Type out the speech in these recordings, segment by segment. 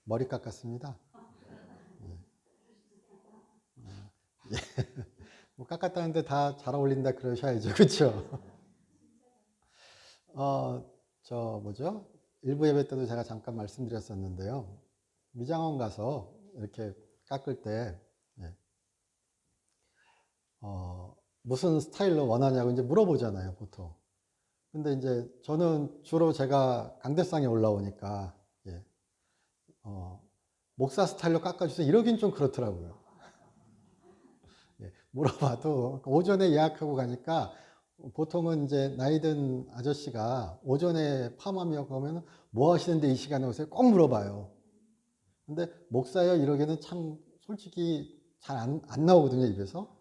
머리 깎았습니다. 예. 예. 뭐 깎았다는데 다 잘 어울린다 그러셔야죠. 그렇죠? 뭐죠? 일부 예배 때도 제가 잠깐 말씀드렸었는데요. 미장원 가서 이렇게 깎을 때, 예. 무슨 스타일로 원하냐고 이제 물어보잖아요, 보통. 근데 이제 저는 주로 제가 강대상에 올라오니까, 예. 목사 스타일로 깎아주세요. 이러긴 좀 그렇더라고요. 예. 물어봐도 오전에 예약하고 가니까 보통은 이제 나이 든 아저씨가 오전에 파마하려고 하면 뭐 하시는데 이 시간에 오세요? 꼭 물어봐요. 근데 목사예요? 이러기에는 참 솔직히 잘 안 나오거든요, 입에서.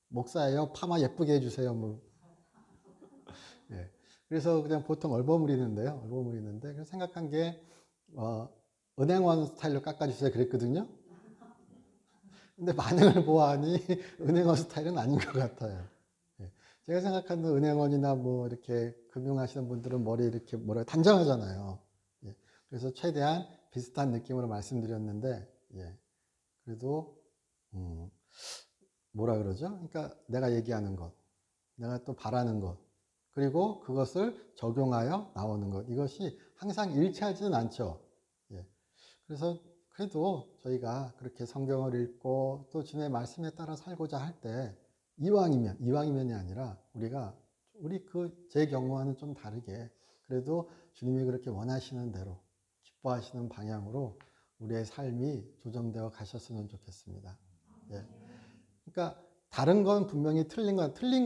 목사예요? 파마 예쁘게 해주세요. 뭐. 예. 그래서 그냥 보통 얼버무리는데요. 얼버무리는데, 그래서 생각한 게, 은행원 스타일로 깎아주세요. 그랬거든요. 근데 반응을 보아하니 은행원 스타일은 아닌 것 같아요. 예. 제가 생각하는 은행원이나 뭐 이렇게 금융하시는 분들은 머리 이렇게 뭐라 단정하잖아요. 예. 그래서 최대한 비슷한 느낌으로 말씀드렸는데, 예. 그래도, 뭐라 그러죠? 그러니까 내가 얘기하는 것, 내가 또 바라는 것, 그리고 그것을 적용하여 나오는 것. 이것이 항상 일치하지는 않죠. 예. 그래서 그래도 저희가 그렇게 성경을 읽고 또 주님의 말씀에 따라 살고자 할 때 이왕이면이 아니라 우리 제 경우와는 좀 다르게 그래도 주님이 그렇게 원하시는 대로 기뻐하시는 방향으로 우리의 삶이 조정되어 가셨으면 좋겠습니다. 예. 그러니까 다른 건 분명히 틀린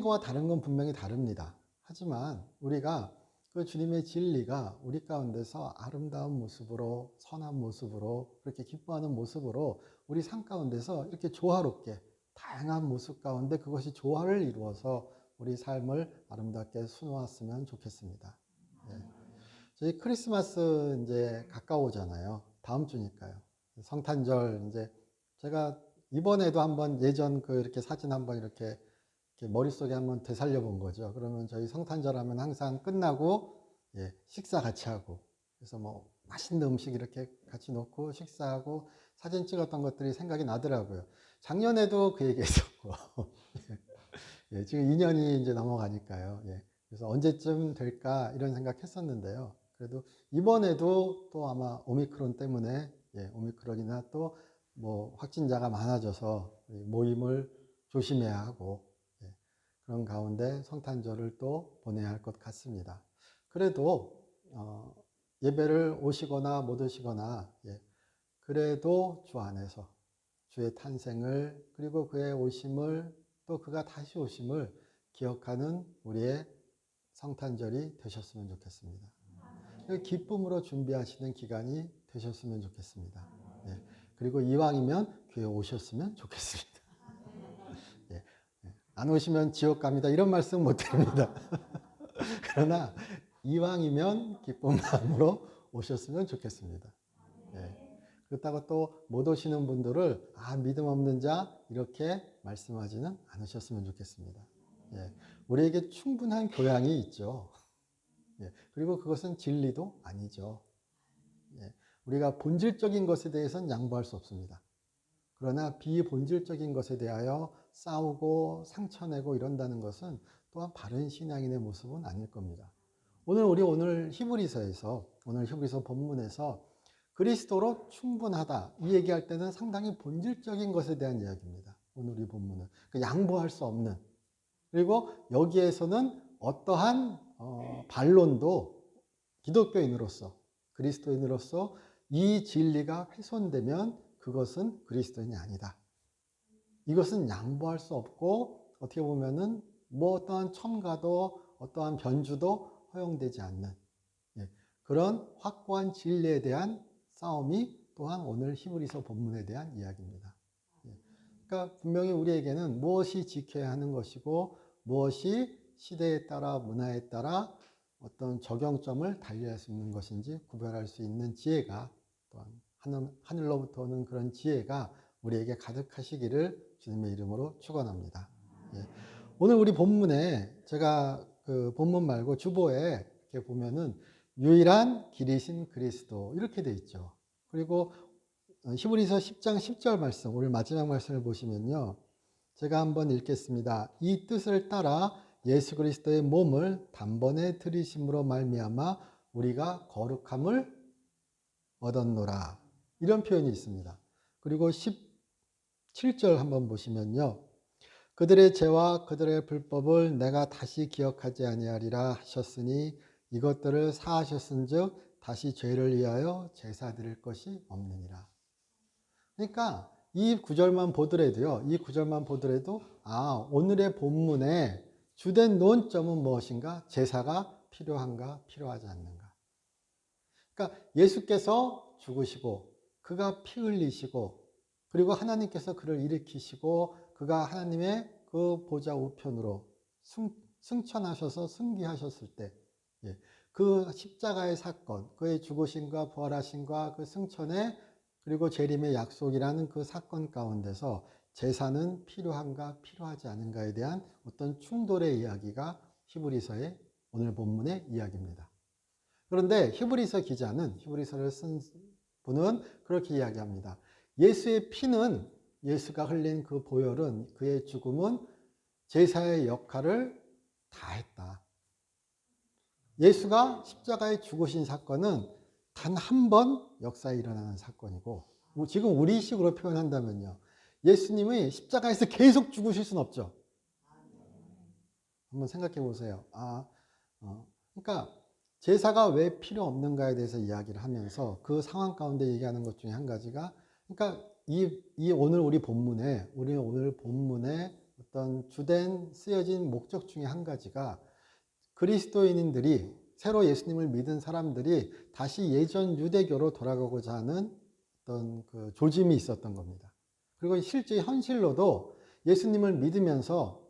거와 다른 건 분명히 다릅니다. 하지만 우리가 그 주님의 진리가 우리 가운데서 아름다운 모습으로, 선한 모습으로, 그렇게 기뻐하는 모습으로 우리 삶 가운데서 이렇게 조화롭게 다양한 모습 가운데 그것이 조화를 이루어서 우리 삶을 아름답게 수놓았으면 좋겠습니다. 예. 저희 크리스마스 이제 가까워오잖아요. 다음 주니까요. 성탄절 이제 제가 이번에도 한번 예전 이렇게 사진 한번 이렇게 머릿속에 한번 되살려 본 거죠. 그러면 저희 성탄절 하면 항상 끝나고 예, 식사 같이 하고 그래서 뭐 맛있는 음식 이렇게 같이 놓고 식사하고 사진 찍었던 것들이 생각이 나더라고요. 작년에도 그 얘기 했었고 예, 지금 2년이 이제 넘어가니까요. 예, 그래서 언제쯤 될까 이런 생각했었는데요. 그래도 이번에도 또 아마 오미크론 때문에 예, 오미크론이나 또 뭐 확진자가 많아져서 모임을 조심해야 하고 예, 그런 가운데 성탄절을 또 보내야 할 것 같습니다. 그래도 예배를 오시거나 못 오시거나 예, 그래도 주 안에서 주의 탄생을 그리고 그의 오심을 또 그가 다시 오심을 기억하는 우리의 성탄절이 되셨으면 좋겠습니다. 기쁨으로 준비하시는 기간이 되셨으면 좋겠습니다. 예. 그리고 이왕이면 교회 오셨으면 좋겠습니다. 예. 안 오시면 지옥 갑니다. 이런 말씀 못 드립니다. 그러나 이왕이면 기쁜 마음으로 오셨으면 좋겠습니다. 예. 그렇다고 또 못 오시는 분들을 믿음 없는 자 이렇게 말씀하지는 않으셨으면 좋겠습니다. 예. 우리에게 충분한 교양이 있죠. 예. 그리고 그것은 진리도 아니죠. 예. 우리가 본질적인 것에 대해서는 양보할 수 없습니다. 그러나 비본질적인 것에 대하여 싸우고 상처내고 이런다는 것은 또한 바른 신앙인의 모습은 아닐 겁니다. 오늘 히브리서 본문에서 그리스도로 충분하다 이 얘기할 때는 상당히 본질적인 것에 대한 이야기입니다. 오늘 이 본문은 양보할 수 없는 그리고 여기에서는 어떠한 반론도 기독교인으로서 그리스도인으로서 이 진리가 훼손되면 그것은 그리스도인이 아니다. 이것은 양보할 수 없고 어떻게 보면은 뭐 어떠한 첨가도 어떠한 변주도 허용되지 않는 그런 확고한 진리에 대한 싸움이 또한 오늘 히브리서 본문에 대한 이야기입니다. 그러니까 분명히 우리에게는 무엇이 지켜야 하는 것이고 무엇이 시대에 따라 문화에 따라 어떤 적용점을 달리할 수 있는 것인지 구별할 수 있는 지혜가 또한 하늘로부터 오는 그런 지혜가 우리에게 가득하시기를 주님의 이름으로 축원합니다. 예. 오늘 우리 본문에 제가 그 본문 말고 주보에 이렇게 보면은 유일한 길이신 그리스도 이렇게 돼 있죠. 그리고 히브리서 10장 10절 말씀, 오늘 마지막 말씀을 보시면요. 제가 한번 읽겠습니다. 이 뜻을 따라 예수 그리스도의 몸을 단번에 들이심으로 말미암아 우리가 거룩함을 얻었노라. 이런 표현이 있습니다. 그리고 17절 한번 보시면요. 그들의 죄와 그들의 불법을 내가 다시 기억하지 아니하리라 하셨으니 이것들을 사하셨은즉 다시 죄를 위하여 제사 드릴 것이 없느니라. 그러니까 이 구절만 보더라도요. 이 구절만 보더라도 오늘의 본문의 주된 논점은 무엇인가? 제사가 필요한가, 필요하지 않는가. 그러니까 예수께서 죽으시고 그가 피 흘리시고 그리고 하나님께서 그를 일으키시고 그가 하나님의 그 보좌 우편으로 승천하셔서 승귀하셨을 때 그 십자가의 사건, 그의 죽으심과 부활하심과 그 승천의 그리고 재림의 약속이라는 그 사건 가운데서 제사는 필요한가 필요하지 않은가에 대한 어떤 충돌의 이야기가 히브리서의 오늘 본문의 이야기입니다. 그런데 히브리서 기자는, 히브리서를 쓴 분은 그렇게 이야기합니다. 예수의 피는, 예수가 흘린 그 보혈은, 그의 죽음은 제사의 역할을 다했다. 예수가 십자가에 죽으신 사건은 단 한 번 역사에 일어나는 사건이고, 지금 우리식으로 표현한다면요. 예수님이 십자가에서 계속 죽으실 수는 없죠. 한번 생각해 보세요. 그러니까 제사가 왜 필요 없는가에 대해서 이야기를 하면서 그 상황 가운데 얘기하는 것 중에 한 가지가, 그러니까 이 오늘 우리 본문에 어떤 주된 쓰여진 목적 중에 한 가지가 그리스도인들이 새로 예수님을 믿은 사람들이 다시 예전 유대교로 돌아가고자 하는 어떤 그 조짐이 있었던 겁니다. 그리고 실제 현실로도 예수님을 믿으면서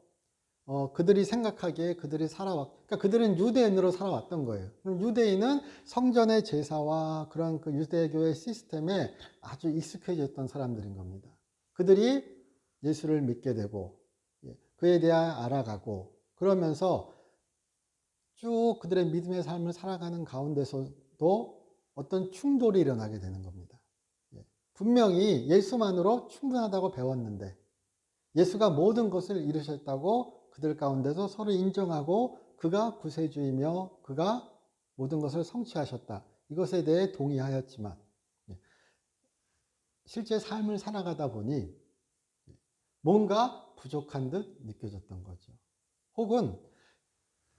그들이 생각하기에 그러니까 그들은 유대인으로 살아왔던 거예요. 그럼 유대인은 성전의 제사와 그런 그 유대교의 시스템에 아주 익숙해져 있던 사람들인 겁니다. 그들이 예수를 믿게 되고, 그에 대해 알아가고, 그러면서 쭉 그들의 믿음의 삶을 살아가는 가운데서도 어떤 충돌이 일어나게 되는 겁니다. 분명히 예수만으로 충분하다고 배웠는데, 예수가 모든 것을 이루셨다고 그들 가운데서 서로 인정하고 그가 구세주이며 그가 모든 것을 성취하셨다. 이것에 대해 동의하였지만 실제 삶을 살아가다 보니 뭔가 부족한 듯 느껴졌던 거죠. 혹은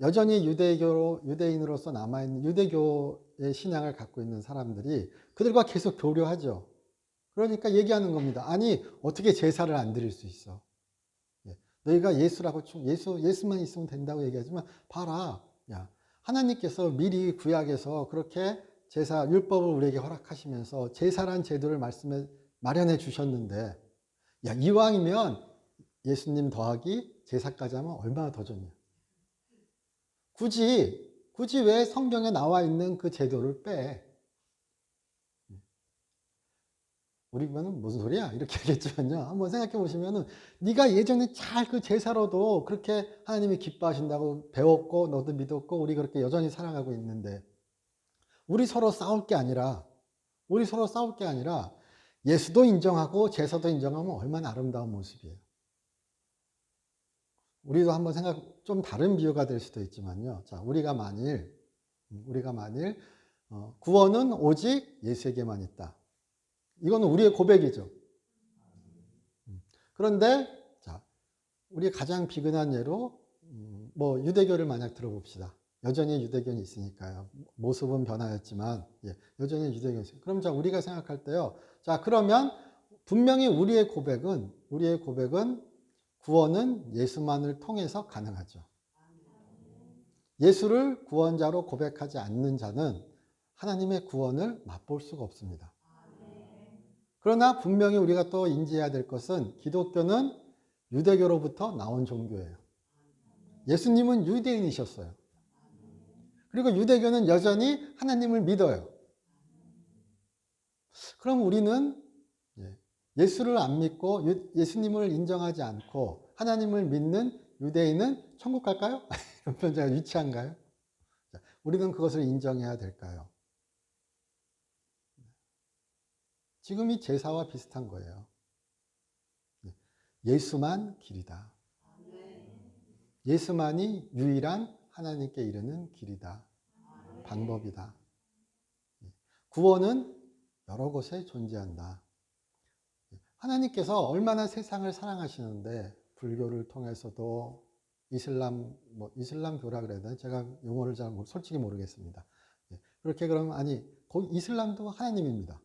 여전히 유대인으로서 남아있는 유대교의 신앙을 갖고 있는 사람들이 그들과 계속 교류하죠. 그러니까 얘기하는 겁니다. 아니, 어떻게 제사를 안 드릴 수 있어? 너희가 예수라고 예수만 있으면 된다고 얘기하지만 봐라. 야, 하나님께서 미리 구약에서 그렇게 제사 율법을 우리에게 허락하시면서 제사란 제도를 마련해 주셨는데, 야, 이왕이면 예수님 더하기 제사까지 하면 얼마나 더 좋냐. 굳이 왜 성경에 나와 있는 그 제도를 빼? 우리 보면은 무슨 소리야? 이렇게 얘기했지만요. 한번 생각해 보시면은 네가 예전에 잘 그 제사로도 그렇게 하나님이 기뻐하신다고 배웠고 너도 믿었고 우리 그렇게 여전히 살아가고 있는데 우리 서로 싸울 게 아니라 예수도 인정하고 제사도 인정하면 얼마나 아름다운 모습이에요. 우리도 한번 좀 다른 비유가 될 수도 있지만요. 자, 우리가 만일 구원은 오직 예수에게만 있다. 이거는 우리의 고백이죠. 그런데 자, 우리 가장 비근한 예로 뭐 유대교를 만약 들어봅시다. 여전히 유대교는 있으니까요. 모습은 변하였지만 여전히 유대교는 있어요. 그럼 자, 우리가 생각할 때요. 자, 그러면 분명히 우리의 고백은 구원은 예수만을 통해서 가능하죠. 예수를 구원자로 고백하지 않는 자는 하나님의 구원을 맛볼 수가 없습니다. 그러나 분명히 우리가 또 인지해야 될 것은 기독교는 유대교로부터 나온 종교예요. 예수님은 유대인이셨어요. 그리고 유대교는 여전히 하나님을 믿어요. 그럼 우리는 예수를 안 믿고 예수님을 인정하지 않고 하나님을 믿는 유대인은 천국 갈까요? 이런 편제가 유치한가요? 우리는 그것을 인정해야 될까요? 지금 이 제사와 비슷한 거예요. 예수만 길이다. 예수만이 유일한 하나님께 이르는 길이다. 방법이다. 구원은 여러 곳에 존재한다. 하나님께서 얼마나 세상을 사랑하시는데 불교를 통해서도 이슬람교라 그래야 되나? 제가 용어를 솔직히 모르겠습니다. 그렇게 그러면 아니 이슬람도 하나님입니다.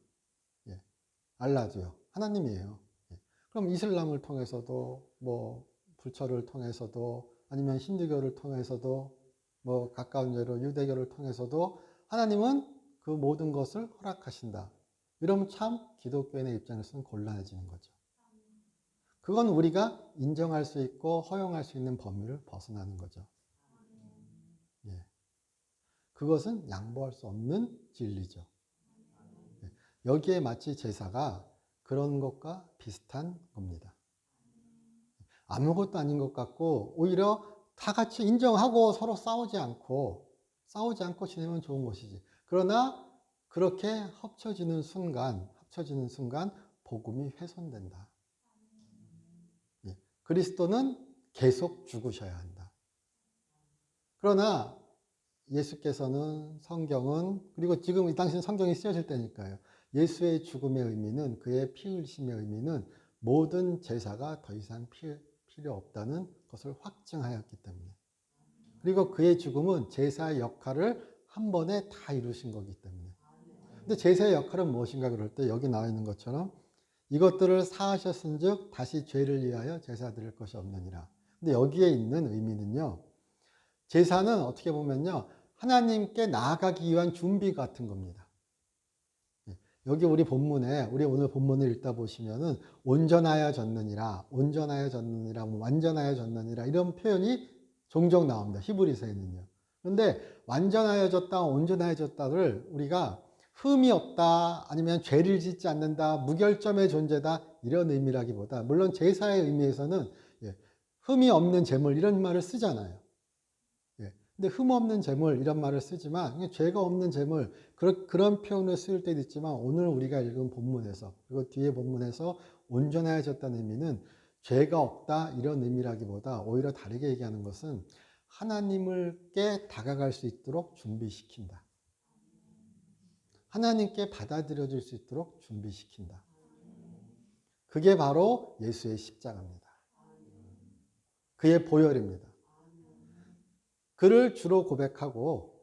알라도요 하나님이에요. 그럼 이슬람을 통해서도 뭐 불철을 통해서도 아니면 힌두교를 통해서도 뭐 가까운 예로 유대교를 통해서도 하나님은 그 모든 것을 허락하신다. 이러면 참 기독교인의 입장에서는 곤란해지는 거죠. 그건 우리가 인정할 수 있고 허용할 수 있는 범위를 벗어나는 거죠. 그것은 양보할 수 없는 진리죠. 여기에 마치 제사가 그런 것과 비슷한 겁니다. 아무것도 아닌 것 같고 오히려 다 같이 인정하고 서로 싸우지 않고 지내면 좋은 것이지. 그러나 그렇게 합쳐지는 순간 복음이 훼손된다. 그리스도는 계속 죽으셔야 한다. 그러나 예수께서는 성경은 그리고 지금 이 당시는 성경이 쓰여질 때니까요. 예수의 죽음의 의미는 그의 피 흘심의 의미는 모든 제사가 더 이상 필요 없다는 것을 확증하였기 때문에 그리고 그의 죽음은 제사의 역할을 한 번에 다 이루신 거기 때문에 근데 제사의 역할은 무엇인가 그럴 때 여기 나와 있는 것처럼 이것들을 사하셨은 즉 다시 죄를 위하여 제사 드릴 것이 없느니라. 근데 여기에 있는 의미는요. 제사는 어떻게 보면요. 하나님께 나아가기 위한 준비 같은 겁니다. 여기 우리 오늘 본문을 읽다 보시면은 온전하여졌느니라, 뭐 완전하여졌느니라 이런 표현이 종종 나옵니다. 히브리서에는요. 그런데 완전하여졌다, 온전하여졌다를 우리가 흠이 없다, 아니면 죄를 짓지 않는다, 무결점의 존재다 이런 의미라기보다 물론 제사의 의미에서는 흠이 없는 제물 이런 말을 쓰잖아요. 근데 흠 없는 제물 이런 말을 쓰지만 죄가 없는 제물 그런 표현을 쓸 때도 있지만 오늘 우리가 읽은 본문에서 그리고 뒤에 본문에서 온전해졌다는 의미는 죄가 없다 이런 의미라기보다 오히려 다르게 얘기하는 것은 하나님께 다가갈 수 있도록 준비시킨다. 하나님께 받아들여질 수 있도록 준비시킨다. 그게 바로 예수의 십자가입니다. 그의 보혈입니다. 그를 주로 고백하고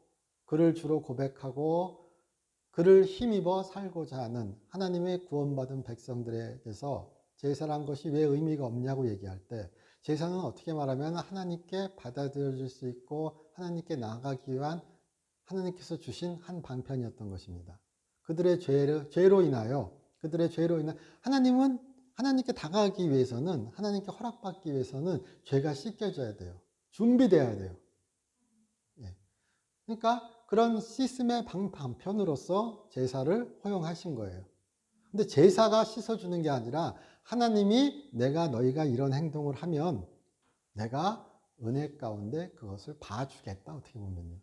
그를 힘입어 살고자 하는 하나님의 구원받은 백성들에게서 제사란 것이 왜 의미가 없냐고 얘기할 때 제사는 어떻게 말하면 하나님께 받아들여질 수 있고 하나님께 나아가기 위한 하나님께서 주신 한 방편이었던 것입니다. 그들의 죄로 인하여 하나님은 하나님께 다가가기 위해서는 하나님께 허락받기 위해서는 죄가 씻겨져야 돼요. 준비돼야 돼요. 그러니까 그런 시스템의 방편으로서 제사를 허용하신 거예요. 근데 제사가 씻어주는 게 아니라 하나님이 너희가 이런 행동을 하면 내가 은혜 가운데 그것을 봐주겠다. 어떻게 보면요.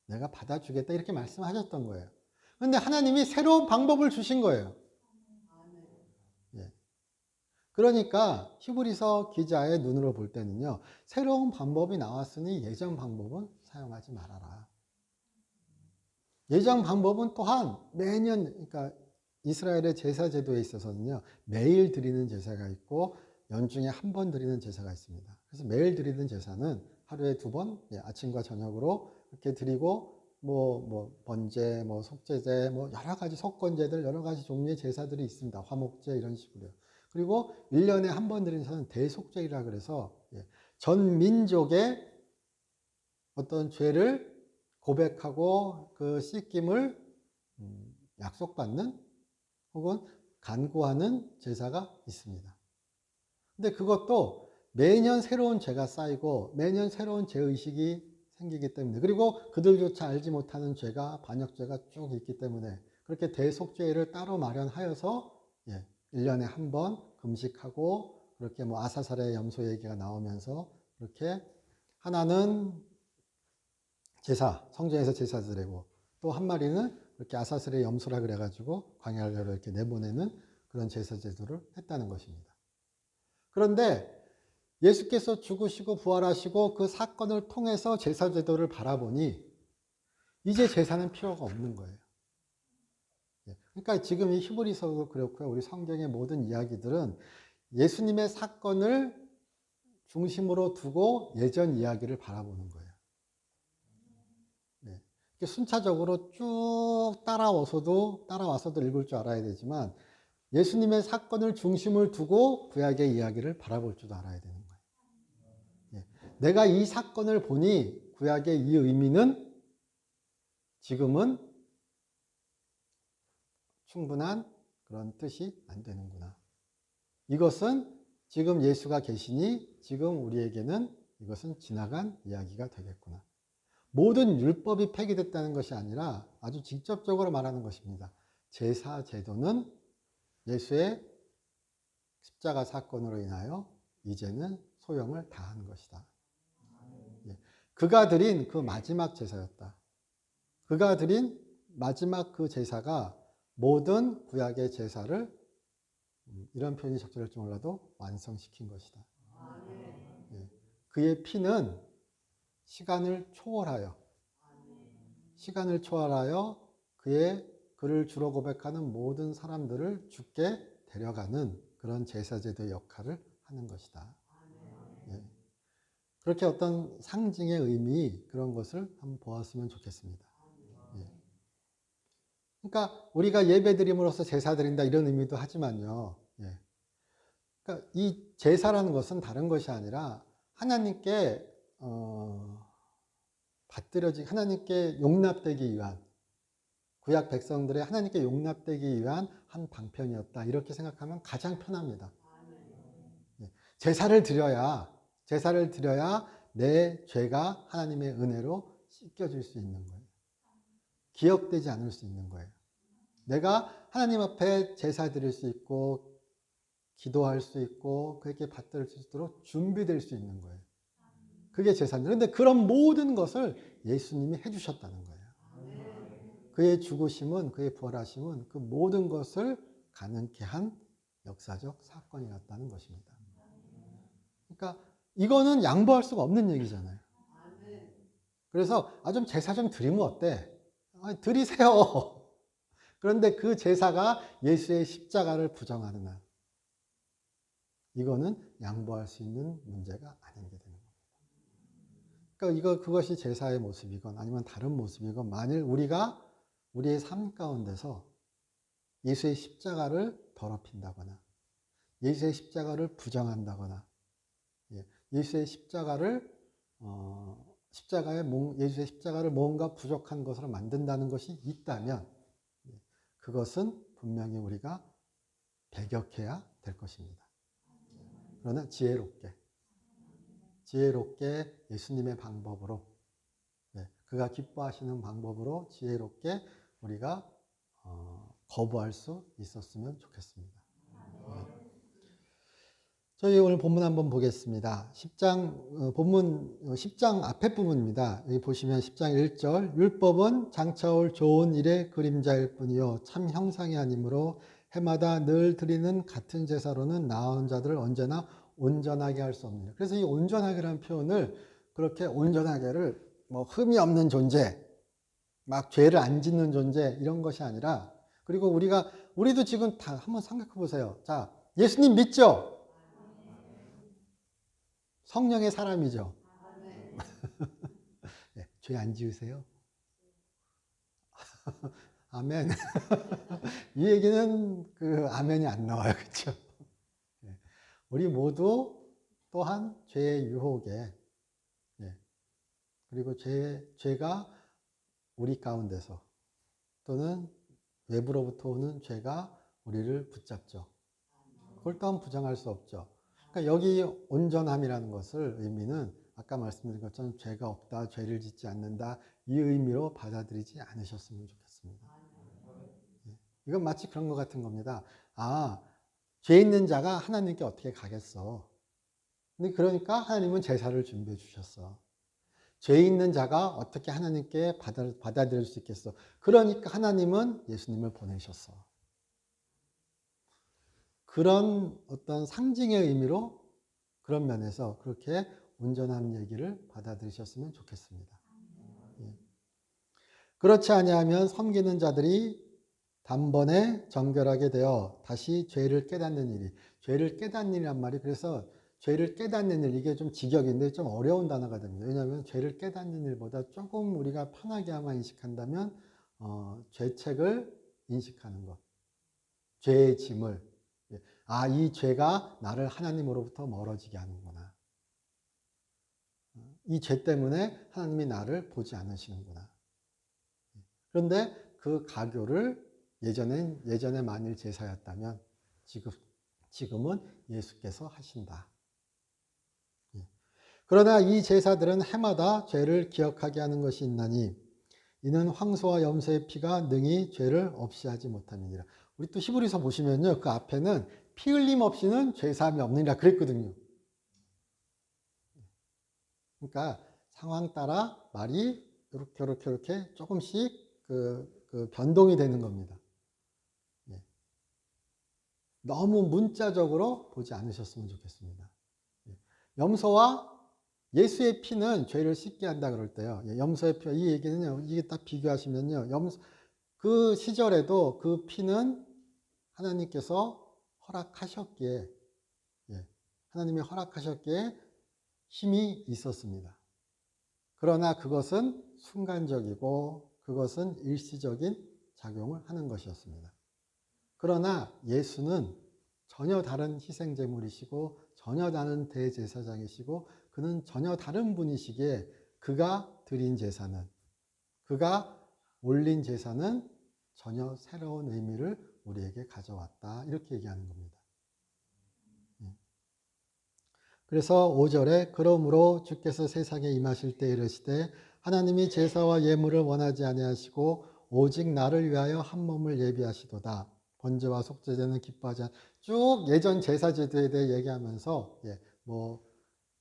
내가 받아주겠다 이렇게 말씀하셨던 거예요. 그런데 하나님이 새로운 방법을 주신 거예요. 그러니까 히브리서 기자의 눈으로 볼 때는요. 새로운 방법이 나왔으니 예전 방법은 사용하지 말아라. 예전 방법은 또한 매년 그러니까 이스라엘의 제사 제도에 있어서는요. 매일 드리는 제사가 있고 연중에 한 번 드리는 제사가 있습니다. 그래서 매일 드리는 제사는 하루에 2번 아침과 저녁으로 이렇게 드리고 번제, 속제제, 여러 가지 속건제들 여러 가지 종류의 제사들이 있습니다. 화목제 이런 식으로요. 그리고 1년에 한 번 드리는 제사는 대속제이라 그래서 전 민족의 어떤 죄를 고백하고 그 씻김을 약속받는 혹은 간구하는 제사가 있습니다. 근데 그것도 매년 새로운 죄가 쌓이고 매년 새로운 죄의식이 생기기 때문에 그리고 그들조차 알지 못하는 죄가 반역죄가 쭉 있기 때문에 그렇게 대속죄를 따로 마련하여서 1년에 한 번 금식하고 그렇게 아사살의 염소 얘기가 나오면서 그렇게 하나는 성전에서 제사 드리고 또 한 마리는 이렇게 아사슬의 염소라 그래가지고 광야로 이렇게 내보내는 그런 제사 제도를 했다는 것입니다. 그런데 예수께서 죽으시고 부활하시고 그 사건을 통해서 제사 제도를 바라보니 이제 제사는 필요가 없는 거예요. 그러니까 지금 이 히브리서도 그렇고요. 우리 성경의 모든 이야기들은 예수님의 사건을 중심으로 두고 예전 이야기를 바라보는 거예요. 네. 순차적으로 쭉 따라와서도 읽을 줄 알아야 되지만 예수님의 사건을 중심을 두고 구약의 이야기를 바라볼 줄도 알아야 되는 거예요. 네. 내가 이 사건을 보니 구약의 이 의미는 지금은 충분한 그런 뜻이 안 되는구나. 이것은 지금 예수가 계시니 지금 우리에게는 이것은 지나간 이야기가 되겠구나. 모든 율법이 폐기됐다는 것이 아니라 아주 직접적으로 말하는 것입니다. 제사 제도는 예수의 십자가 사건으로 인하여 이제는 소용을 다한 것이다. 그가 드린 그 마지막 제사였다. 그가 드린 마지막 그 제사가 모든 구약의 제사를 이런 표현이 적절할지 몰라도 완성시킨 것이다. 그의 피는 시간을 초월하여 그를 주로 고백하는 모든 사람들을 주께 데려가는 그런 제사제도의 역할을 하는 것이다. 그렇게 어떤 상징의 의미 그런 것을 한번 보았으면 좋겠습니다. 그러니까 우리가 예배드림으로써 제사 드린다 이런 의미도 하지만요. 그러니까 이 제사라는 것은 다른 것이 아니라 하나님께 하나님께 용납되기 위한 구약 백성들의 하나님께 용납되기 위한 한 방편이었다. 이렇게 생각하면 가장 편합니다. 제사를 드려야 내 죄가 하나님의 은혜로 씻겨질 수 있는 거예요. 기억되지 않을 수 있는 거예요. 내가 하나님 앞에 제사 드릴 수 있고 기도할 수 있고 그렇게 받들 수 있도록 준비될 수 있는 거예요. 그게 제사입니다. 그런데 그런 모든 것을 예수님이 해주셨다는 거예요. 그의 죽으심은, 그의 부활하심은 그 모든 것을 가능케 한 역사적 사건이었다는 것입니다. 그러니까 이거는 양보할 수가 없는 얘기잖아요. 그래서 좀 제사 좀 드리면 어때? 드리세요. 그런데 그 제사가 예수의 십자가를 부정하는 한 이거는 양보할 수 있는 문제가 아닌 게 되는 겁니다. 그러니까 그것이 제사의 모습이건 아니면 다른 모습이건 만일 우리가 우리의 삶 가운데서 예수의 십자가를 더럽힌다거나 예수의 십자가를 부정한다거나 예수의 십자가를 예수의 십자가를 뭔가 부족한 것으로 만든다는 것이 있다면 그것은 분명히 우리가 배격해야 될 것입니다. 그러나 지혜롭게 예수님의 방법으로 그가 기뻐하시는 방법으로 지혜롭게 우리가 거부할 수 있었으면 좋겠습니다. 저희 오늘 본문 한번 보겠습니다. 10장 앞에 부분입니다. 여기 보시면 10장 1절 율법은 장차올 좋은 일의 그림자일 뿐이요 참 형상이 아니므로 해마다 늘 드리는 같은 제사로는 나은 자들을 언제나 온전하게 할 수 없느니라. 그래서 이 온전하게라는 표현을 그렇게 온전하게를 흠이 없는 존재, 막 죄를 안 짓는 존재 이런 것이 아니라 그리고 우리도 지금 다 한번 생각해 보세요. 자, 예수님 믿죠? 성령의 사람이죠. 네, 죄 안 지으세요? 아멘. 이 얘기는 아멘이 안 나와요. 그렇죠? 우리 모두 또한 죄의 유혹에 그리고 죄가 우리 가운데서 또는 외부로부터 오는 죄가 우리를 붙잡죠. 그걸 또한 부정할 수 없죠. 그러니까 여기 온전함이라는 것을 의미는 아까 말씀드린 것처럼 죄가 없다, 죄를 짓지 않는다 이 의미로 받아들이지 않으셨으면 좋겠습니다. 이건 마치 그런 것 같은 겁니다. 죄 있는 자가 하나님께 어떻게 가겠어? 근데 그러니까 하나님은 제사를 준비해 주셨어. 죄 있는 자가 어떻게 하나님께 받아들일 수 있겠어? 그러니까 하나님은 예수님을 보내셨어. 그런 어떤 상징의 의미로 그런 면에서 그렇게 온전한 얘기를 받아들이셨으면 좋겠습니다. 예. 그렇지 아니하면 섬기는 자들이 단번에 정결하게 되어 다시 죄를 깨닫는 일이, 죄를 깨닫는 일이란 말이, 그래서 죄를 깨닫는 일, 이게 좀 직역인데 좀 어려운 단어가 됩니다. 왜냐하면 죄를 깨닫는 일보다 조금 우리가 편하게만 인식한다면 죄책을 인식하는 것, 죄의 짐을, 아, 이 죄가 나를 하나님으로부터 멀어지게 하는구나. 이 죄 때문에 하나님이 나를 보지 않으시는구나. 그런데 그 가교를 예전에 만일 제사였다면 지금은 예수께서 하신다. 그러나 이 제사들은 해마다 죄를 기억하게 하는 것이 있나니 이는 황소와 염소의 피가 능히 죄를 없이 하지 못함이니라. 우리 또 히브리서 보시면요, 그 앞에는 피 흘림 없이는 죄 사함이 없느니라 그랬거든요. 그러니까 상황 따라 말이 이렇게 조금씩 그 변동이 되는 겁니다. 너무 문자적으로 보지 않으셨으면 좋겠습니다. 염소와 예수의 피는 죄를 씻게 한다 그럴 때요. 염소의 피와 이 얘기는요, 이게 딱 비교하시면요, 그 시절에도 그 피는 하나님께서 허락하셨기에, 하나님이 허락하셨기에 힘이 있었습니다. 그러나 그것은 순간적이고 그것은 일시적인 작용을 하는 것이었습니다. 그러나 예수는 전혀 다른 희생제물이시고 전혀 다른 대제사장이시고 그는 전혀 다른 분이시기에 그가 드린 제사는, 그가 올린 제사는 전혀 새로운 의미를 우리에게 가져왔다. 이렇게 얘기하는 겁니다. 그래서 5절에 그러므로 주께서 세상에 임하실 때 이르시되 하나님이 제사와 예물을 원하지 아니하시고 오직 나를 위하여 한 몸을 예비하시도다. 번제와 속죄제는 기뻐하지 쭉 예전 제사 제도에 대해 얘기하면서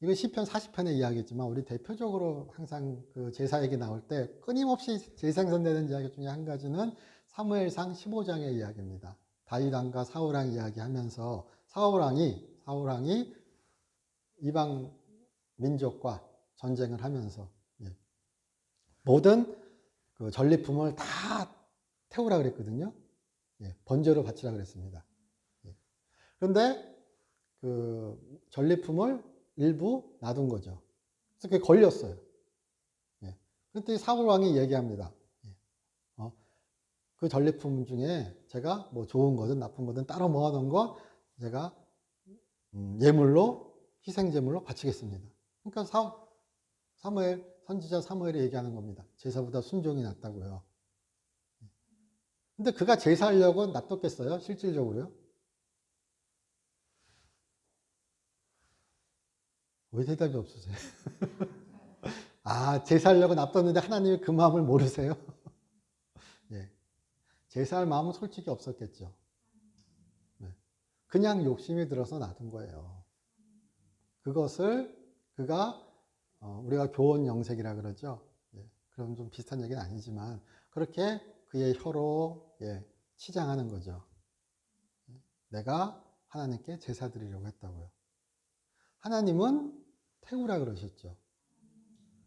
이거 시편 40편의 이야기지만 우리 대표적으로 항상 그 제사 얘기 나올 때 끊임없이 재생산되는 이야기 중에 한 가지는 사무엘상 15장의 이야기입니다. 다윗 왕과 사울 왕 이야기하면서 사울 왕이 이방 민족과 전쟁을 하면서 모든 그 전리품을 다 태우라 그랬거든요. 번제로 바치라 그랬습니다. 그런데 그 전리품을 일부 놔둔 거죠. 그래서 그게 걸렸어요. 그때 사울 왕이 얘기합니다. 그 전리품 중에 제가 뭐 좋은 거든 나쁜 거든 따로 모아놓은 거 제가 예물로 희생제물로 바치겠습니다. 그러니까 선지자 사무엘이 얘기하는 겁니다. 제사보다 순종이 낫다고요. 근데 그가 제사하려고 놔뒀겠어요? 실질적으로요? 왜 대답이 없으세요? 아, 제사하려고 놔뒀는데 하나님이 그 마음을 모르세요? 제사할 마음은 솔직히 없었겠죠. 그냥 욕심이 들어서 놔둔 거예요. 그것을 그가 우리가 교원 영색이라 그러죠. 그럼 좀 비슷한 얘기는 아니지만 그렇게 그의 혀로 치장하는 거죠. 내가 하나님께 제사 드리려고 했다고요. 하나님은 태우라 그러셨죠.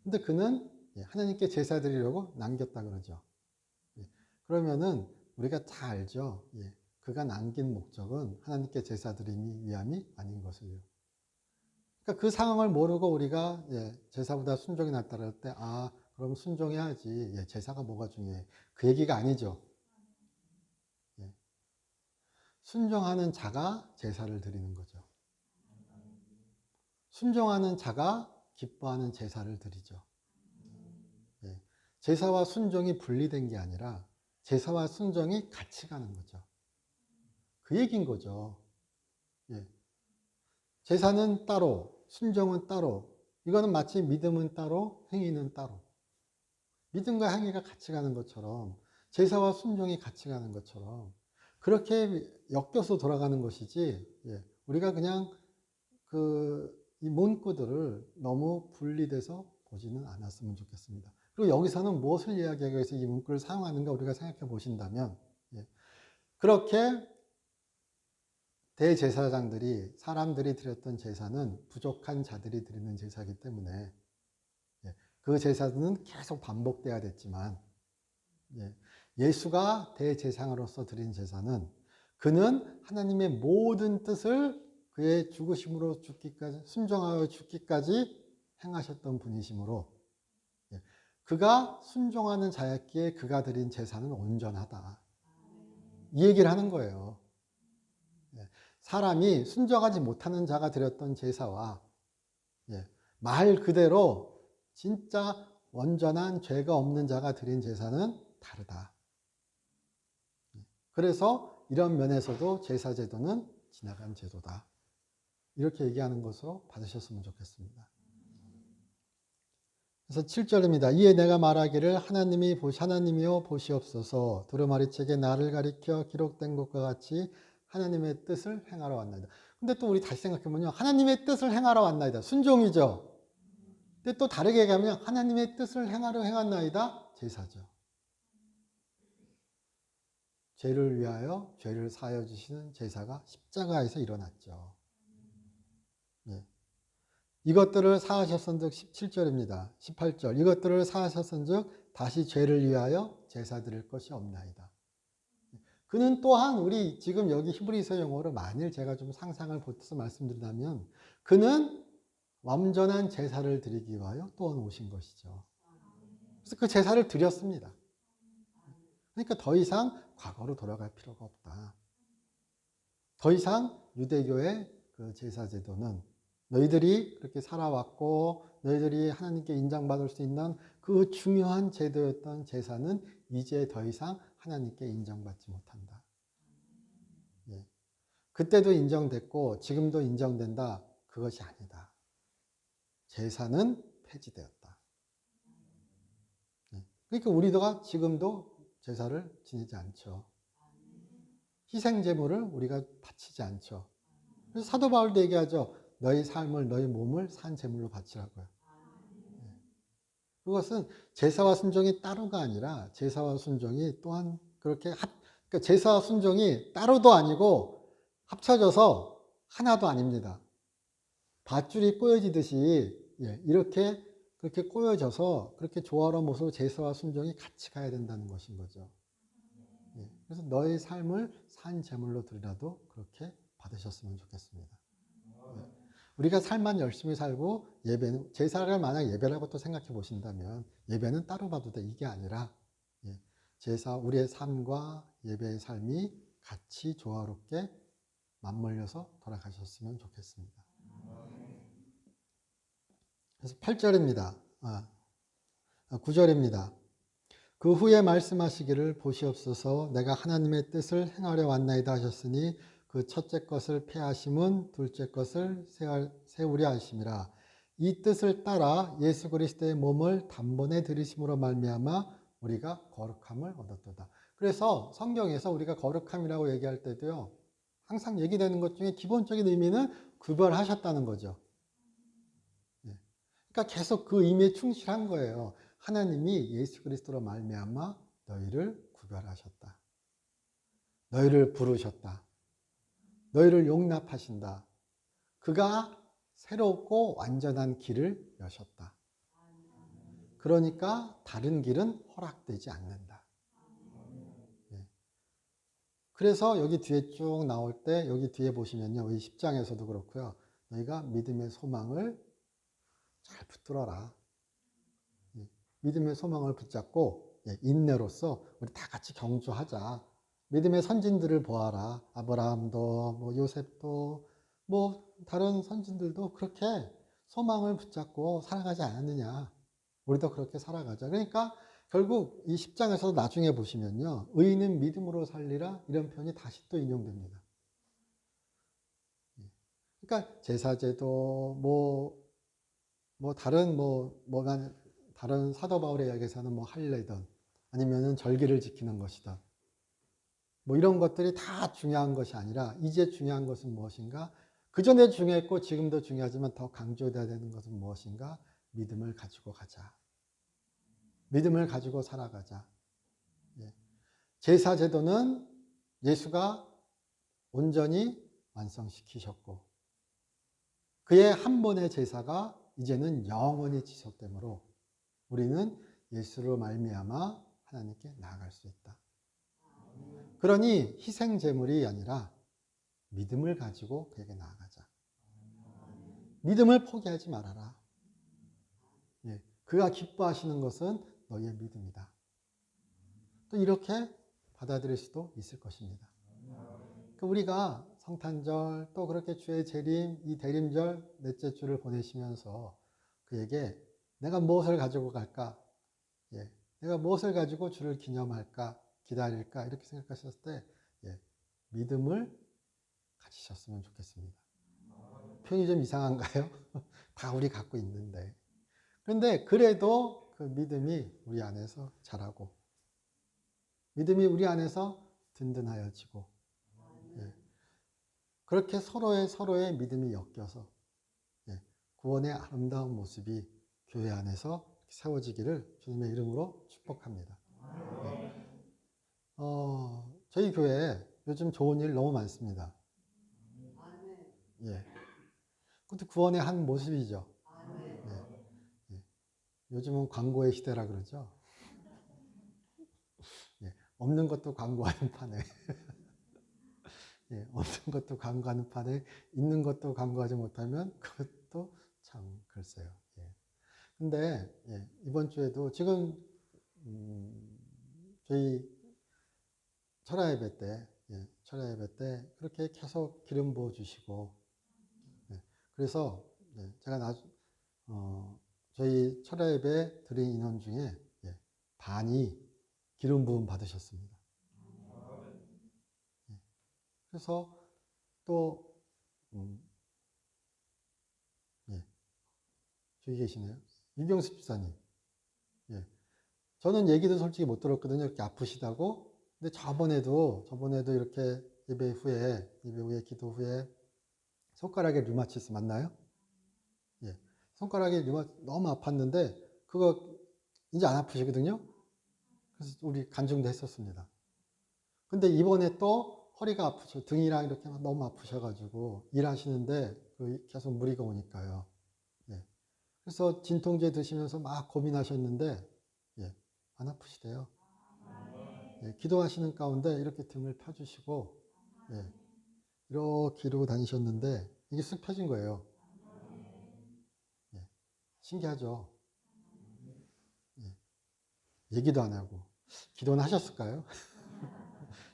근데 그는 하나님께 제사 드리려고 남겼다 그러죠. 그러면은 우리가 다 알죠. 그가 남긴 목적은 하나님께 제사 드리기 위함이 아닌 것을요. 그러니까 그 상황을 모르고 우리가 제사보다 순종이 낫다 그럴 때, 아, 그럼 순종해야지. 제사가 뭐가 중요해. 그 얘기가 아니죠. 순종하는 자가 제사를 드리는 거죠. 순종하는 자가 기뻐하는 제사를 드리죠. 제사와 순종이 분리된 게 아니라 제사와 순종이 같이 가는 거죠. 그 얘기인 거죠. 제사는 따로, 순종은 따로. 이거는 마치 믿음은 따로, 행위는 따로. 믿음과 행위가 같이 가는 것처럼 제사와 순종이 같이 가는 것처럼 그렇게 엮여서 돌아가는 것이지 우리가 그냥 이 문구들을 너무 분리돼서 보지는 않았으면 좋겠습니다. 그리고 여기서는 무엇을 이야기하기 위해서 이 문구를 사용하는가 우리가 생각해 보신다면, 그렇게 대제사장들이, 사람들이 드렸던 제사는 부족한 자들이 드리는 제사이기 때문에 그 제사는 계속 반복돼야 됐지만, 예수가 대제사장으로서 드린 제사는 그는 하나님의 모든 뜻을 그의 죽으심으로 죽기까지, 순종하여 죽기까지 행하셨던 분이시므로 그가 순종하는 자였기에 그가 드린 제사는 온전하다. 이 얘기를 하는 거예요. 사람이 순종하지 못하는 자가 드렸던 제사와 말 그대로 진짜 온전한 죄가 없는 자가 드린 제사는 다르다. 그래서 이런 면에서도 제사 제도는 지나간 제도다. 이렇게 얘기하는 것으로 받으셨으면 좋겠습니다. 그래서 7절입니다. 이에 내가 말하기를 하나님이여 보시옵소서. 두루마리책에 나를 가리켜 기록된 것과 같이 하나님의 뜻을 행하러 왔나이다. 근데 또 우리 다시 생각해보면 하나님의 뜻을 행하러 왔나이다. 순종이죠. 근데 또 다르게 얘기하면 하나님의 뜻을 행하러 행왔나이다. 제사죠. 죄를 위하여 죄를 사하여 주시는 제사가 십자가에서 일어났죠. 이것들을 사하셨은즉 17절입니다. 18절 이것들을 사하셨은즉 다시 죄를 위하여 제사 드릴 것이 없나이다. 그는 또한 우리 지금 여기 히브리서 용어로 만일 제가 좀 상상을 보태서 말씀드린다면 그는 완전한 제사를 드리기 위하여 또한 오신 것이죠. 그래서 그 제사를 드렸습니다. 그러니까 더 이상 과거로 돌아갈 필요가 없다. 더 이상 유대교의 그 제사 제도는 너희들이 그렇게 살아왔고 너희들이 하나님께 인정받을 수 있는 그 중요한 제도였던 제사는 이제 더 이상 하나님께 인정받지 못한다. 그때도 인정됐고 지금도 인정된다. 그것이 아니다. 제사는 폐지되었다. 그러니까 우리가 지금도 제사를 지내지 않죠. 희생제물을 우리가 바치지 않죠. 그래서 사도 바울도 얘기하죠. 너희 삶을, 너희 몸을 산 제물로 바치라고요. 그것은 제사와 순종이 따로가 아니라 제사와 순종이 또한 그렇게 그러니까 제사와 순종이 따로도 아니고 합쳐져서 하나도 아닙니다. 밧줄이 꼬여지듯이 이렇게 그렇게 꼬여져서 그렇게 조화로운 모습으로 제사와 순종이 같이 가야 된다는 것인 거죠. 그래서 너의 삶을 산 제물로 드리라도 그렇게 받으셨으면 좋겠습니다. 우리가 삶만 열심히 살고 예배는 제사를 만약 예배라고 또 생각해 보신다면 예배는 따로 봐도 돼. 이게 아니라 제사 우리의 삶과 예배의 삶이 같이 조화롭게 맞물려서 돌아가셨으면 좋겠습니다. 그래서 8절입니다. 9절입니다. 그 후에 말씀하시기를 보시옵소서 내가 하나님의 뜻을 행하려 왔나이다 하셨으니 그 첫째 것을 폐하심은 둘째 것을 세우려 하심이라. 이 뜻을 따라 예수 그리스도의 몸을 단번에 들이심으로 말미암아 우리가 거룩함을 얻었도다. 그래서 성경에서 우리가 거룩함이라고 얘기할 때도요. 항상 얘기되는 것 중에 기본적인 의미는 구별하셨다는 거죠. 그러니까 계속 그 의미에 충실한 거예요. 하나님이 예수 그리스도로 말미암아 너희를 구별하셨다. 너희를 부르셨다. 너희를 용납하신다. 그가 새롭고 완전한 길을 여셨다. 그러니까 다른 길은 허락되지 않는다. 그래서 여기 뒤에 쭉 나올 때 여기 뒤에 보시면요. 이 10장에서도 그렇고요. 너희가 믿음의 소망을 잘 붙들어라. 믿음의 소망을 붙잡고 인내로서 우리 다 같이 경주하자. 믿음의 선진들을 보아라. 아브라함도 뭐 요셉도 뭐 다른 선진들도 그렇게 소망을 붙잡고 살아가지 않았느냐. 우리도 그렇게 살아가자. 그러니까 결국 이 10장에서 나중에 보시면요. 의인은 믿음으로 살리라 이런 표현이 다시 또 인용됩니다. 그러니까 제사제도 다른 사도 바울의 이야기에서는 뭐 할례든 아니면은 절기를 지키는 것이다. 뭐 이런 것들이 다 중요한 것이 아니라 이제 중요한 것은 무엇인가? 그전에 중요했고 지금도 중요하지만 더 강조돼야 되는 것은 무엇인가? 믿음을 가지고 가자. 믿음을 가지고 살아가자. 예. 제사 제도는 예수가 온전히 완성시키셨고 그의 한 번의 제사가 이제는 영원히 지속되므로 우리는 예수로 말미암아 하나님께 나아갈 수 있다. 그러니 희생 제물이 아니라 믿음을 가지고 그에게 나아가자. 믿음을 포기하지 말아라. 예, 그가 기뻐하시는 것은 너희의 믿음이다. 또 이렇게 받아들일 수도 있을 것입니다. 우리가 성탄절 또 그렇게 주의 재림, 이 대림절 넷째 주를 보내시면서 그에게 내가 무엇을 가지고 갈까? 예, 내가 무엇을 가지고 주를 기념할까? 기다릴까? 이렇게 생각하셨을 때 예, 믿음을 가지셨으면 좋겠습니다. 표현이 좀 이상한가요? 다 우리 갖고 있는데. 그런데 그래도 그 믿음이 우리 안에서 자라고 믿음이 우리 안에서 든든하여지고 예, 그렇게 서로의 믿음이 엮여서 예, 구원의 아름다운 모습이 교회 안에서 세워지기를 주님의 이름으로 축복합니다. 예. 저희 교회에 요즘 좋은 일 너무 많습니다. 예. 그것도 구원의 한 모습이죠. 예. 예. 요즘은 광고의 시대라 그러죠. 예. 없는 것도 광고하는 판에 예. 없는 것도 광고하는 판에 있는 것도 광고하지 못하면 그것도 참 글쎄요. 예. 근데 예. 이번 주에도 지금 저희 철야 예배 때 예. 철야 예배 때 그렇게 계속 기름 부어 주시고 예. 그래서 예. 제가 저희 철야 예배 드린 인원 중에 예. 반이 기름 부음 받으셨습니다. 예. 그래서 또 예. 저기 계시네요. 유경수 집사님. 예. 저는 얘기도 솔직히 못 들었거든요. 이렇게 아프시다고. 근데 저번에도 이렇게 예배 후에 기도 후에 손가락에 류마티스 맞나요? 예. 손가락에 너무 아팠는데 그거 이제 안 아프시거든요. 그래서 우리 간증도 했었습니다. 근데 이번에 또 허리가 아프죠. 등이랑 이렇게 너무 아프셔가지고 일하시는데 계속 무리가 오니까요. 예. 그래서 진통제 드시면서 막 고민하셨는데 예. 안 아프시대요. 예. 기도하시는 가운데 이렇게 등을 펴주시고 예. 이렇게 이러고 다니셨는데 이게 쓱 펴진 거예요. 예. 신기하죠. 예. 얘기도 안 하고 기도는 하셨을까요?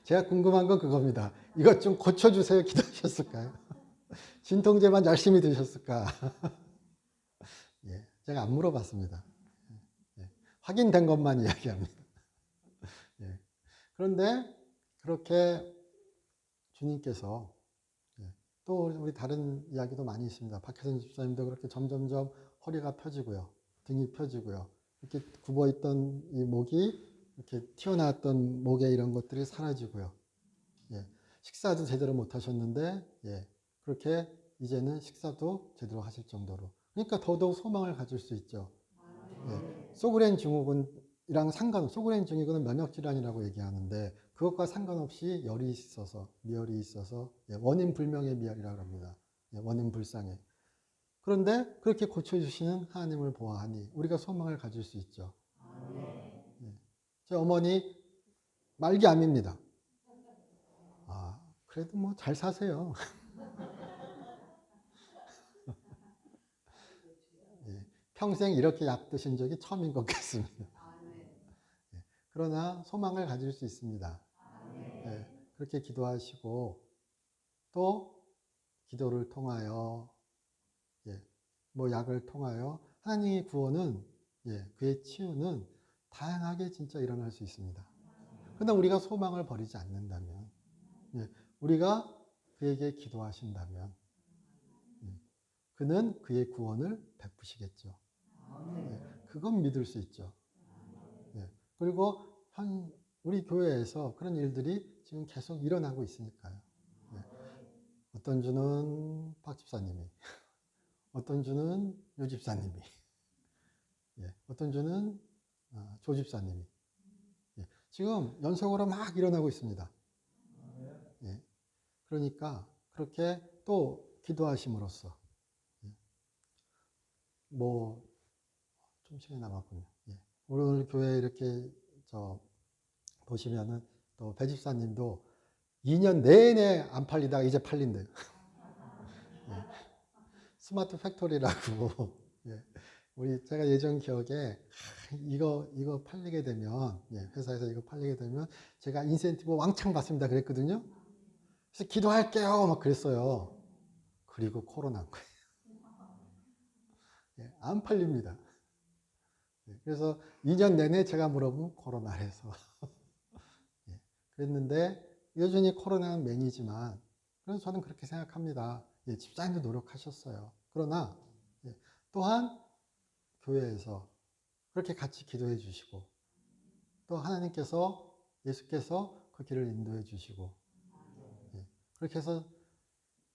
제가 궁금한 건 그겁니다. 이것 좀 고쳐주세요. 기도하셨을까요? 진통제만 열심히 드셨을까? 예, 제가 안 물어봤습니다. 예, 확인된 것만 이야기합니다. 예, 그런데 그렇게 주님께서 예, 또 우리 다른 이야기도 많이 있습니다. 박혜선 집사님도 그렇게 점점점 허리가 펴지고요. 등이 펴지고요. 이렇게 굽어있던 이 목이 이렇게 튀어나왔던 목에 이런 것들이 사라지고요. 예, 식사도 제대로 못 하셨는데, 예, 그렇게 이제는 식사도 제대로 하실 정도로. 그러니까 더더욱 소망을 가질 수 있죠. 예, 소그렌 증후군이랑 소그렌 증후군은 면역질환이라고 얘기하는데, 그것과 상관없이 열이 있어서, 미열이 있어서, 예, 원인 불명의 미열이라고 합니다. 예, 원인 불상의. 그런데 그렇게 고쳐주시는 하나님을 보아하니, 우리가 소망을 가질 수 있죠. 예, 제 어머니, 말기암입니다. 아, 그래도 뭐 잘 사세요. 예, 평생 이렇게 약 드신 적이 처음인 것 같습니다. 예, 그러나 소망을 가질 수 있습니다. 예, 그렇게 기도하시고 또 기도를 통하여 예, 뭐 약을 통하여 하나님의 구원은 예, 그의 치유는 다양하게 진짜 일어날 수 있습니다. 그러나 우리가 소망을 버리지 않는다면 예, 우리가 그에게 기도하신다면 예, 그는 그의 구원을 베푸시겠죠. 예, 그건 믿을 수 있죠. 예, 그리고 우리 교회에서 그런 일들이 지금 계속 일어나고 있으니까요. 예, 어떤 주는 박 집사님이, 어떤 주는 유 집사님이, 예, 어떤 주는 조 집사님이. 예, 지금 연속으로 막 일어나고 있습니다. 예, 그러니까 그렇게 또 기도하심으로써 예, 뭐 좀 시간이 남았군요. 예, 오늘 교회 이렇게 보시면은 또 배 집사님도 2년 내내 안 팔리다가 이제 팔린대요. 예, 스마트 팩토리라고. 예, 제가 예전 기억에 이거 팔리게 되면 회사에서 이거 팔리게 되면 제가 인센티브 왕창 받습니다 그랬거든요. 그래서 기도할게요 막 그랬어요. 그리고 코로나인 거예요. 예, 안 팔립니다. 예, 그래서 2년 내내 제가 물어보면 코로나래서 예, 그랬는데 여전히 코로나는 맹이지만 그래서 저는 그렇게 생각합니다. 예, 집사님도 노력하셨어요. 그러나 또한 교회에서 그렇게 같이 기도해 주시고 또 하나님께서 예수께서 그 길을 인도해 주시고 그렇게 해서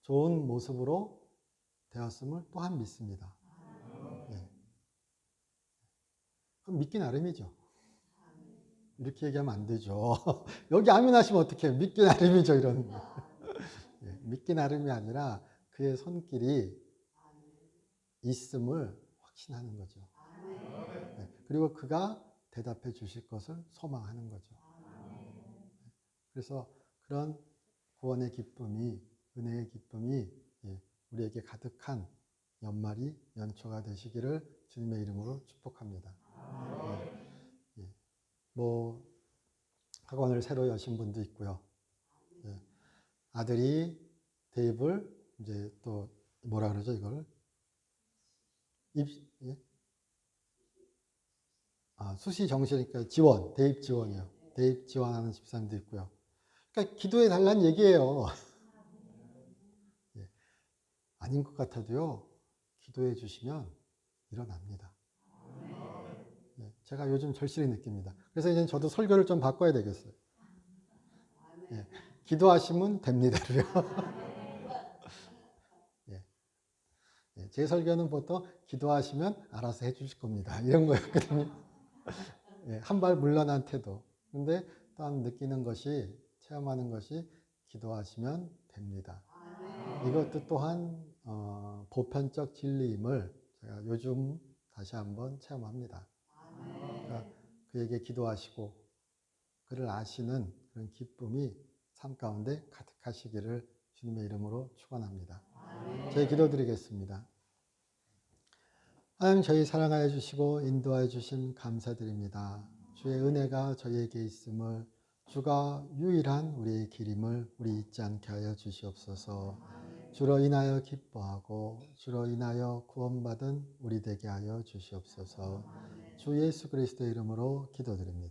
좋은 모습으로 되었음을 또한 믿습니다. 그럼 믿기 나름이죠. 이렇게 얘기하면 안 되죠. 여기 아멘하시면 어떡해요. 믿기 나름이죠. 이런. 믿기 나름이 아니라 그의 손길이 있음을 확신하는 거죠. 그리고 그가 대답해 주실 것을 소망하는 거죠. 그래서 그런 구원의 기쁨이, 은혜의 기쁨이 우리에게 가득한 연말이 연초가 되시기를 주님의 이름으로 축복합니다. 뭐 학원을 새로 여신 분도 있고요. 아들이 대입을 이제 또 뭐라 그러죠 이걸 수시 정시니까 지원, 대입 지원이요. 대입 지원하는 집사님도 있고요. 그러니까 기도해 달라는 얘기예요. 아닌 것 같아도요. 기도해 주시면 일어납니다. 제가 요즘 절실히 느낍니다. 그래서 이제 저도 설교를 좀 바꿔야 되겠어요. 기도하시면 됩니다요. 제 설교는 보통 기도하시면 알아서 해주실 겁니다. 이런 거였거든요. 한 발 물러난 태도. 근데 또한 느끼는 것이, 체험하는 것이 기도하시면 됩니다. 이것도 또한 보편적 진리임을 제가 요즘 다시 한번 체험합니다. 그러니까 그에게 기도하시고 그를 아시는 그런 기쁨이 삶 가운데 가득하시기를 주님의 이름으로 축원합니다. 저희 기도드리겠습니다. 하나님 저희 사랑하여 주시고 인도하여 주심 감사드립니다. 주의 은혜가 저희에게 있음을 주가 유일한 우리의 길임을 우리 잊지 않게 하여 주시옵소서. 주로 인하여 기뻐하고 주로 인하여 구원받은 우리 되게 하여 주시옵소서. 주 예수 그리스도의 이름으로 기도드립니다.